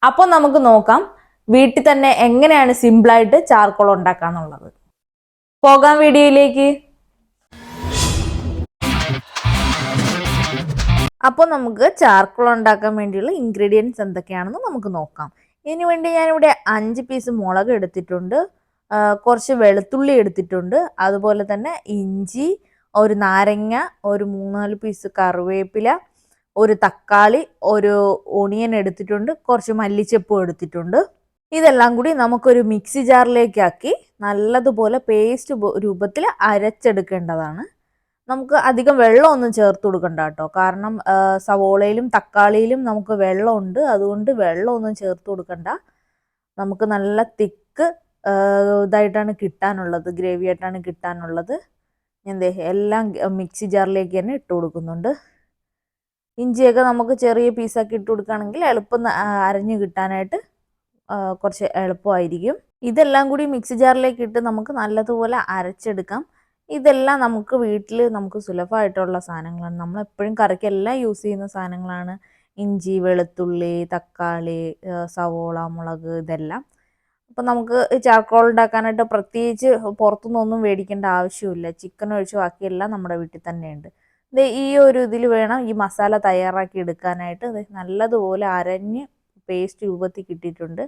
അപ്പോൾ നമുക്ക് നോക്കാം വീട്ടിൽ തന്നെ എങ്ങനെയാണ് സിമ്പിളായിട്ട് ചാർക്കോൾ ഉണ്ടാക്കാന്നുള്ളത്. പോകാം വീഡിയോയിലേക്ക്. അപ്പോൾ നമുക്ക് ചാർക്കോൾ ഉണ്ടാക്കാൻ വേണ്ടിയുള്ള ഇൻഗ്രീഡിയൻസ് എന്തൊക്കെയാണെന്ന് നമുക്ക് നോക്കാം. ഇതിനു വേണ്ടി ഞാനിവിടെ 5 പീസ് മുളക് എടുത്തിട്ടുണ്ട്, കുറച്ച് വെളുത്തുള്ളി എടുത്തിട്ടുണ്ട്, അതുപോലെ തന്നെ ഇഞ്ചി, ഒരു നാരങ്ങ, ഒരു 3-4 പീസ് കറിവേപ്പില, ഒരു തക്കാളി, ഒരു ഓണിയൻ എടുത്തിട്ടുണ്ട്, കുറച്ച് മല്ലിച്ചപ്പും എടുത്തിട്ടുണ്ട്. ഇതെല്ലാം കൂടി നമുക്കൊരു മിക്സി ജാറിലേക്കാക്കി നല്ലതുപോലെ പേസ്റ്റ് രൂപത്തിൽ അരച്ചെടുക്കേണ്ടതാണ്. നമുക്ക് അധികം വെള്ളമൊന്നും ചേർത്ത് കൊടുക്കണ്ട കേട്ടോ, കാരണം സവോളയിലും തക്കാളിയിലും നമുക്ക് വെള്ളമുണ്ട്, അതുകൊണ്ട് വെള്ളമൊന്നും ചേർത്ത് കൊടുക്കണ്ട. നമുക്ക് നല്ല തിക്ക് ഇതായിട്ടാണ് കിട്ടാനുള്ളത്, ഗ്രേവി ആയിട്ടാണ് കിട്ടാനുള്ളത്. എല്ലാം മിക്സി ജാറിലേക്ക് തന്നെ ഇട്ട് കൊടുക്കുന്നുണ്ട്. ഇഞ്ചിയൊക്കെ നമുക്ക് ചെറിയ പീസാക്കി ഇട്ട് കൊടുക്കുകയാണെങ്കിൽ എളുപ്പം അരഞ്ഞു കിട്ടാനായിട്ട് കുറച്ച് എളുപ്പമായിരിക്കും. ഇതെല്ലാം കൂടി മിക്സി ജാറിലേക്ക് ഇട്ട് നമുക്ക് നല്ലതുപോലെ അരച്ചെടുക്കാം. ഇതെല്ലാം നമുക്ക് വീട്ടിൽ നമുക്ക് സുലഭമായിട്ടുള്ള സാധനങ്ങളാണ്. നമ്മളെപ്പോഴും കറിക്കെല്ലാം യൂസ് ചെയ്യുന്ന സാധനങ്ങളാണ് ഇഞ്ചി, വെളുത്തുള്ളി, തക്കാളി, സവോള, മുളക്, ഇതെല്ലാം. അപ്പം നമുക്ക് ചാർക്കോൾ ഉണ്ടാക്കാനായിട്ട് പ്രത്യേകിച്ച് പുറത്തുനിന്നൊന്നും മേടിക്കേണ്ട ആവശ്യമില്ല. ചിക്കൻ ഒഴിച്ച് ബാക്കിയെല്ലാം നമ്മുടെ വീട്ടിൽ തന്നെയുണ്ട്. ഈ ഒരു ഇതിൽ വേണം ഈ മസാല തയ്യാറാക്കി എടുക്കാനായിട്ട്. നല്ലതുപോലെ അരഞ്ഞ് പേസ്റ്റ് രൂപത്തിൽ കിട്ടിയിട്ടുണ്ട്.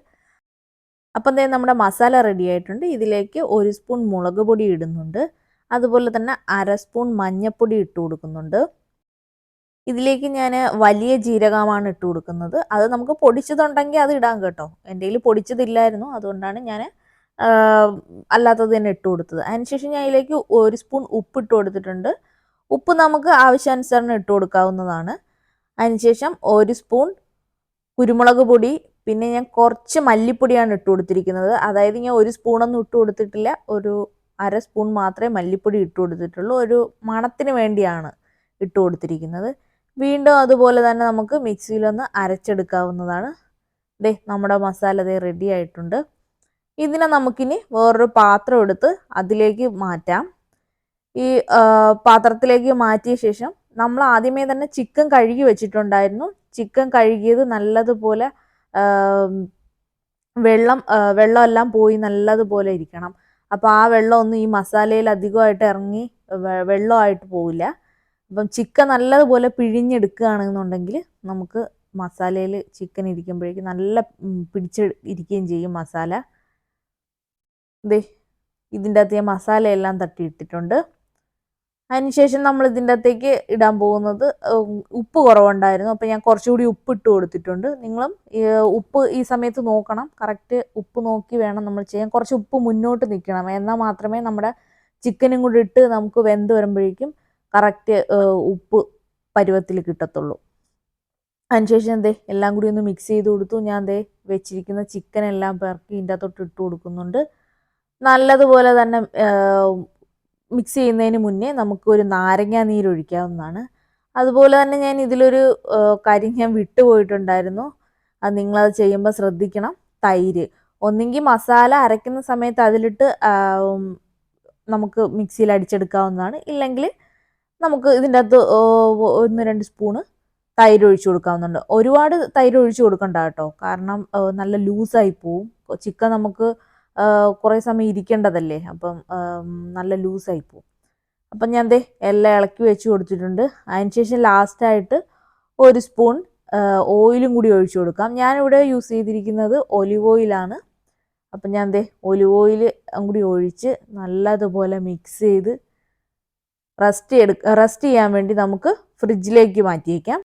അപ്പം നമ്മുടെ മസാല റെഡി ആയിട്ടുണ്ട്. ഇതിലേക്ക് 1 സ്പൂൺ മുളക് പൊടി ഇടുന്നുണ്ട്, അതുപോലെ തന്നെ 1/2 സ്പൂൺ മഞ്ഞൾപ്പൊടി ഇട്ട് കൊടുക്കുന്നുണ്ട്. ഇതിലേക്ക് ഞാൻ വലിയ ജീരകമാണ് ഇട്ട് കൊടുക്കുന്നത്. അത് നമുക്ക് പൊടിച്ചതുണ്ടെങ്കിൽ അത് ഇടാം കേട്ടോ. എൻ്റെ കയ്യിൽ പൊടിച്ചതില്ലായിരുന്നു, അതുകൊണ്ടാണ് ഞാൻ അല്ലാത്തത് തന്നെ ഇട്ട് കൊടുത്തത്. അതിനുശേഷം ഞാൻ ഇതിലേക്ക് 1 സ്പൂൺ ഉപ്പ് ഇട്ട് കൊടുത്തിട്ടുണ്ട്. ഉപ്പ് നമുക്ക് ആവശ്യാനുസരണം ഇട്ട് കൊടുക്കാവുന്നതാണ്. അതിനുശേഷം 1 സ്പൂൺ കുരുമുളക് പൊടി, പിന്നെ ഞാൻ കുറച്ച് മല്ലിപ്പൊടിയാണ് ഇട്ട് കൊടുത്തിരിക്കുന്നത്. അതായത് ഞാൻ 1 സ്പൂണൊന്നും ഇട്ട് കൊടുത്തിട്ടില്ല, ഒരു 1/2 സ്പൂൺ മാത്രമേ മല്ലിപ്പൊടി ഇട്ട് കൊടുത്തിട്ടുള്ളൂ. ഒരു മണത്തിന് വേണ്ടിയാണ് ഇട്ട് കൊടുത്തിരിക്കുന്നത്. വീണ്ടും അതുപോലെ തന്നെ നമുക്ക് മിക്സിയിലൊന്ന് അരച്ചെടുക്കാവുന്നതാണ്. നമ്മുടെ മസാല റെഡി ആയിട്ടുണ്ട്. ഇതിനെ നമുക്കിനി വേറൊരു പാത്രം എടുത്ത് അതിലേക്ക് മാറ്റാം. ഈ പാത്രത്തിലേക്ക് മാറ്റിയ ശേഷം നമ്മൾ ആദ്യമേ തന്നെ ചിക്കൻ കഴുകി വെച്ചിട്ടുണ്ടായിരുന്നു. ചിക്കൻ കഴുകിയത് നല്ലതുപോലെ വെള്ളമെല്ലാം പോയി നല്ലതുപോലെ ഇരിക്കണം. അപ്പോൾ ആ വെള്ളമൊന്നും ഈ മസാലയിൽ അധികമായിട്ട് ഇറങ്ങി വെള്ളമായിട്ട് പോവില്ല. അപ്പം ചിക്കൻ നല്ലതുപോലെ പിഴിഞ്ഞെടുക്കുകയാണെന്നുണ്ടെങ്കിൽ നമുക്ക് മസാലയിൽ ചിക്കൻ ഇരിക്കുമ്പോഴേക്കും നല്ല പിടിച്ച് ഇരിക്കുകയും ചെയ്യും മസാല. ഇതിൻ്റെ അകത്ത് ഞാൻ മസാലയെല്ലാം തട്ടിയിട്ടിട്ടുണ്ട്. അതിനുശേഷം നമ്മൾ ഇതിൻ്റെ അകത്തേക്ക് ഇടാൻ പോകുന്നത് ഉപ്പ് കുറവുണ്ടായിരുന്നു, അപ്പോൾ ഞാൻ കുറച്ചുകൂടി ഉപ്പ് ഇട്ട് കൊടുത്തിട്ടുണ്ട്. നിങ്ങളും ഉപ്പ് ഈ സമയത്ത് നോക്കണം, കറക്റ്റ് ഉപ്പ് നോക്കി വേണം നമ്മൾ ചെയ്യാൻ. കുറച്ച് ഉപ്പ് മുന്നോട്ട് നിൽക്കണം, എന്നാൽ മാത്രമേ നമ്മുടെ ചിക്കനും കൂടി ഇട്ട് നമുക്ക് വെന്ത് വരുമ്പോഴേക്കും കറക്റ്റ് ഉപ്പ് പരുവത്തിൽ കിട്ടത്തുള്ളൂ. അതിനുശേഷം എല്ലാം കൂടി ഒന്ന് മിക്സ് ചെയ്ത് കൊടുത്തു. ഞാൻ വെച്ചിരിക്കുന്ന ചിക്കൻ എല്ലാം പെറുക്കി ഇതിൻ്റെ അകത്തോട്ട് ഇട്ട് കൊടുക്കുന്നുണ്ട്. നല്ലതുപോലെ തന്നെ മിക്സ് ചെയ്യുന്നതിന് മുന്നേ നമുക്ക് ഒരു നാരങ്ങ നീര് ഒഴിക്കാവുന്നതാണ്. അതുപോലെ തന്നെ ഞാൻ ഇതിലൊരു കാര്യം ഞാൻ വിട്ടുപോയിട്ടുണ്ടായിരുന്നു, അത് നിങ്ങളത് ചെയ്യുമ്പോൾ ശ്രദ്ധിക്കണം. തൈര് ഒന്നെങ്കിൽ മസാല അരയ്ക്കുന്ന സമയത്ത് അതിലിട്ട് നമുക്ക് മിക്സിയിൽ അടിച്ചെടുക്കാവുന്നതാണ്, ഇല്ലെങ്കിൽ നമുക്ക് ഇതിൻ്റെ അകത്ത് 1-2 സ്പൂണ് തൈര് ഒഴിച്ചു കൊടുക്കാവുന്നുണ്ട്. ഒരുപാട് തൈര് ഒഴിച്ചു കൊടുക്കണ്ട കേട്ടോ, കാരണം നല്ല ലൂസായി പോവും. ചിക്കൻ നമുക്ക് കുറേ സമയം ഇരിക്കേണ്ടതല്ലേ, അപ്പം നല്ല ലൂസായി പോവും. അപ്പം ഞാൻ എല്ലാം ഇളക്കി വെച്ച് കൊടുത്തിട്ടുണ്ട്. അതിനുശേഷം ലാസ്റ്റായിട്ട് 1 സ്പൂൺ ഓയിലും കൂടി ഒഴിച്ചു കൊടുക്കാം. ഞാനിവിടെ യൂസ് ചെയ്തിരിക്കുന്നത് ഒലിവ് ഓയിലാണ്. അപ്പം ഞാൻ ഒലിവ് ഓയിൽ കൂടി ഒഴിച്ച് നല്ലതുപോലെ മിക്സ് ചെയ്ത് റെസ്റ്റ് ചെയ്യാൻ വേണ്ടി നമുക്ക് ഫ്രിഡ്ജിലേക്ക് മാറ്റി വയ്ക്കാം.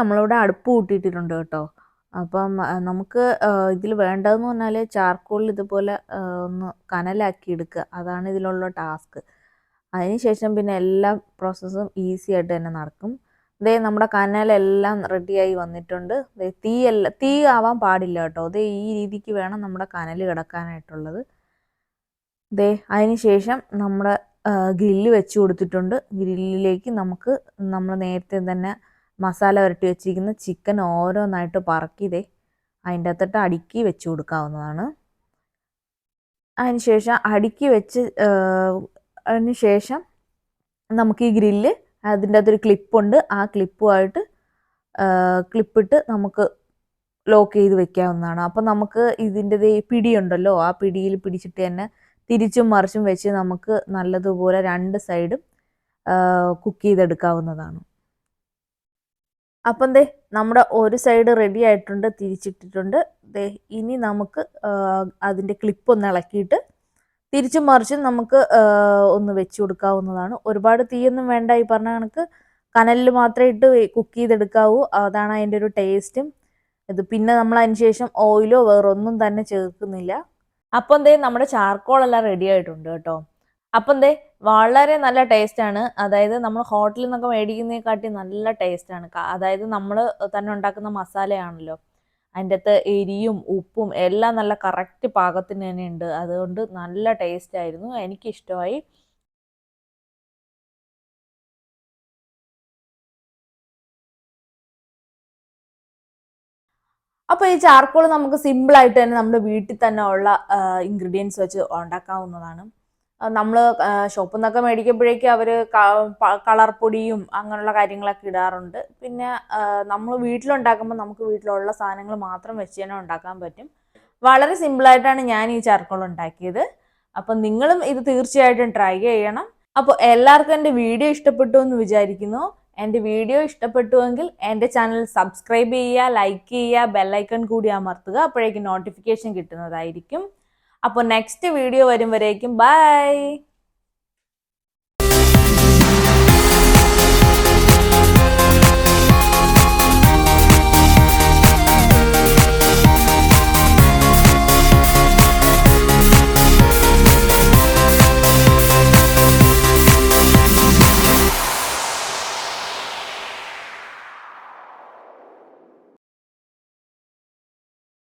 നമ്മളിവിടെ അടുപ്പ് കൂട്ടിയിട്ടിട്ടുണ്ട് കേട്ടോ. അപ്പം നമുക്ക് ഇതിൽ വേണ്ടതെന്ന് പറഞ്ഞാൽ ചാർക്കോളിൽ ഇതുപോലെ ഒന്ന് കനലാക്കി എടുക്കുക, അതാണ് ഇതിലുള്ള ടാസ്ക്. അതിനുശേഷം പിന്നെ എല്ലാ പ്രോസസ്സും ഈസി ആയിട്ട് തന്നെ നടക്കും. നമ്മുടെ കനലെല്ലാം റെഡിയായി വന്നിട്ടുണ്ട്. തീ ആവാൻ പാടില്ല കേട്ടോ. ഈ രീതിക്ക് വേണം നമ്മുടെ കനൽ കിടക്കാനായിട്ടുള്ളത്. അതിനുശേഷം നമ്മുടെ ഗ്രില്ല് വെച്ച് കൊടുത്തിട്ടുണ്ട്. ഗ്രില്ലിലേക്ക് നമുക്ക് നമ്മൾ നേരത്തെ തന്നെ മസാല പുരട്ടി വെച്ചിരിക്കുന്ന ചിക്കൻ ഓരോന്നായിട്ട് പറക്കി അതിൻ്റെ അകത്തിട്ട് അടുക്കി വെച്ച് കൊടുക്കാവുന്നതാണ്. അതിനുശേഷം അടുക്കി വെച്ച് അതിന് ശേഷം നമുക്ക് ഈ ഗ്രില്ല് അതിൻ്റെ അകത്തൊരു ക്ലിപ്പുണ്ട്, ആ ക്ലിപ്പിട്ട് നമുക്ക് ലോക്ക് ചെയ്ത് വെക്കാവുന്നതാണ്. അപ്പം നമുക്ക് ഇതിൻ്റെ പിടിയുണ്ടല്ലോ, ആ പിടിയിൽ പിടിച്ചിട്ട് തന്നെ തിരിച്ചും മറിച്ചും വെച്ച് നമുക്ക് നല്ലതുപോലെ 2 സൈഡും കുക്ക് ചെയ്തെടുക്കാവുന്നതാണ്. അപ്പം നമ്മുടെ ഒരു സൈഡ് റെഡി ആയിട്ടുണ്ട്, തിരിച്ചിട്ടിട്ടുണ്ട്. ഇനി നമുക്ക് അതിൻ്റെ ക്ലിപ്പ് ഒന്ന് ഇളക്കിയിട്ട് തിരിച്ചും മറിച്ചും നമുക്ക് ഒന്ന് വെച്ച് കൊടുക്കാവുന്നതാണ്. ഒരുപാട് തീയൊന്നും വേണ്ട, ഈ പറഞ്ഞ കണക്ക് കനലിൽ മാത്രമേ ഇട്ട് കുക്ക് ചെയ്തെടുക്കാവൂ. അതാണ് അതിൻ്റെ ഒരു ടേസ്റ്റും. പിന്നെ നമ്മൾ അതിന് ശേഷം ഓയിലോ വേറൊന്നും തന്നെ ചേർക്കുന്നില്ല. അപ്പം നമ്മുടെ ചാർക്കോളെല്ലാം റെഡി ആയിട്ടുണ്ട് കേട്ടോ. അപ്പം വളരെ നല്ല ടേസ്റ്റാണ്. അതായത് നമ്മൾ ഹോട്ടലിൽ നിന്നൊക്കെ മേടിക്കുന്നതിനെക്കാട്ടി നല്ല ടേസ്റ്റാണ്. അതായത് നമ്മൾ തന്നെ ഉണ്ടാക്കുന്ന മസാലയാണല്ലോ. അതിൻ്റെ അകത്ത് എരിയും ഉപ്പും എല്ലാം നല്ല കറക്റ്റ് പാകത്തിന് തന്നെ ഉണ്ട്. അതുകൊണ്ട് നല്ല ടേസ്റ്റായിരുന്നു, എനിക്കിഷ്ടമായി. അപ്പോൾ ഈ ചാർക്കോൾ നമുക്ക് സിമ്പിളായിട്ട് തന്നെ നമ്മുടെ വീട്ടിൽ തന്നെ ഉള്ള ഇൻഗ്രീഡിയൻസ് വെച്ച് ഉണ്ടാക്കാവുന്നതാണ്. നമ്മൾ ഷോപ്പിൽ നിന്നൊക്കെ മേടിക്കുമ്പോഴേക്കും അവർ കളർ പൊടിയും അങ്ങനെയുള്ള കാര്യങ്ങളൊക്കെ ഇടാറുണ്ട്. പിന്നെ നമ്മൾ വീട്ടിലുണ്ടാക്കുമ്പോൾ നമുക്ക് വീട്ടിലുള്ള സാധനങ്ങൾ മാത്രം വെച്ച് തന്നെ ഉണ്ടാക്കാൻ പറ്റും. വളരെ സിമ്പിളായിട്ടാണ് ഞാൻ ഈ ചാർക്കോൾ ഉണ്ടാക്കിയത്. അപ്പം നിങ്ങളും ഇത് തീർച്ചയായിട്ടും ട്രൈ ചെയ്യണം. അപ്പോൾ എല്ലാവർക്കും എൻ്റെ വീഡിയോ ഇഷ്ടപ്പെട്ടു എന്ന് വിചാരിക്കുന്നു. എൻ്റെ വീഡിയോ ഇഷ്ടപ്പെട്ടുവെങ്കിൽ എൻ്റെ ചാനൽ സബ്സ്ക്രൈബ് ചെയ്യുക, ലൈക്ക് ചെയ്യുക, ബെല്ലൈക്കൺ കൂടി അമർത്തുക. അപ്പോഴേക്കും നോട്ടിഫിക്കേഷൻ കിട്ടുന്നതായിരിക്കും. അപ്പോൾ നെക്സ്റ്റ് വീഡിയോ വരും വരേക്കും ബൈ.